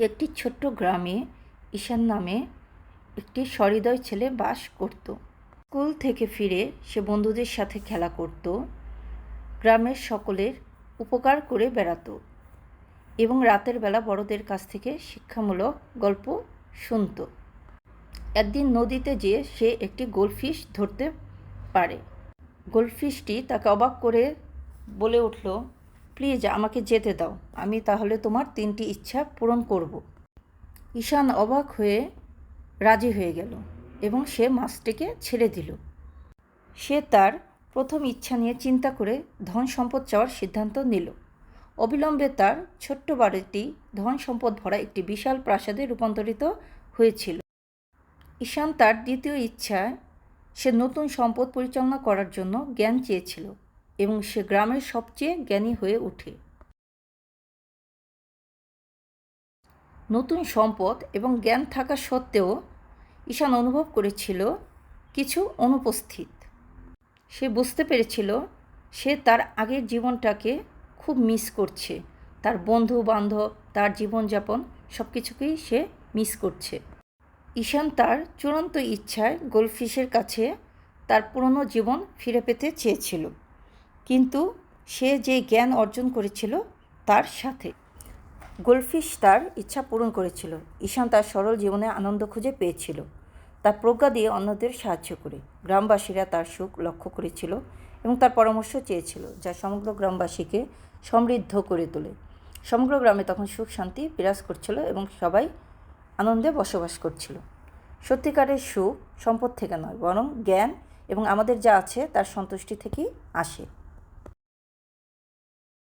একটি ছোট্ট গ্রামে ঈশান নামে একটি সহৃদয় ছেলে বাস করত। স্কুল থেকে ফিরে সে বন্ধুদের সাথে খেলা করত, গ্রামের সকলের উপকার করে বেড়াতো এবং রাতের বেলা বড়দের কাছ থেকে শিক্ষামূলক গল্প শুনত। একদিন নদীতে যেয়ে সে একটি গোল্ডফিশ ধরতে পারে। গোল্ডফিশটি তাকে অবাক করে বলে উঠল, প্লিজ আমাকে যেতে দাও, আমি তাহলে তোমার 3টি ইচ্ছা পূরণ করব। ঈশান অবাক হয়ে রাজি হয়ে গেল এবং সে মাছটিকে ছেড়ে দিল। সে তার প্রথম ইচ্ছা নিয়ে চিন্তা করে ধন সম্পদ চাওয়ার সিদ্ধান্ত নিল। অবিলম্বে তার ছোট্ট বাড়িটি ধন সম্পদ ভরা একটি বিশাল প্রাসাদে রূপান্তরিত হয়েছিল। ঈশান তার দ্বিতীয় ইচ্ছায় সে নতুন সম্পদ পরিচালনা করার জন্য জ্ঞান চেয়েছিল এবং সে গ্রামের সবচেয়ে জ্ঞানী হয়ে ওঠে। নতুন সম্পদ এবং জ্ঞান থাকা সত্ত্বেও ঈশান অনুভব করেছিল কিছু অনুপস্থিত। সে বুঝতে পেরেছিল সে তার আগের জীবনটাকে খুব মিস করছে। তার বন্ধু বান্ধব, তার জীবনযাপন সব কিছুকেই সে মিস করছে। ঈশান তার চূড়ান্ত ইচ্ছায় গোল্ডফিশের কাছে তার পুরনো জীবন ফিরে পেতে চেয়েছিল, কিন্তু সে যে জ্ঞান অর্জন করেছিল তার সাথে। গোল্ডফিশ তার ইচ্ছা পূরণ করেছিল। ঈশান তার সরল জীবনে আনন্দ খুঁজে পেয়েছিল, তার প্রজ্ঞা দিয়ে অন্যদের সাহায্য করে। গ্রামবাসীরা তার সুখ লক্ষ্য করেছিল এবং তার পরামর্শ চেয়েছিল, যা সমগ্র গ্রামবাসীকে সমৃদ্ধ করে তোলে। সমগ্র গ্রামে তখন সুখ শান্তি বিরাজ করছিল এবং সবাই আনন্দে বসবাস করছিল। সত্যিকারের সুখ সম্পদ থেকে নয়, বরং জ্ঞান এবং আমাদের যা আছে তার সন্তুষ্টি থেকেই আসে।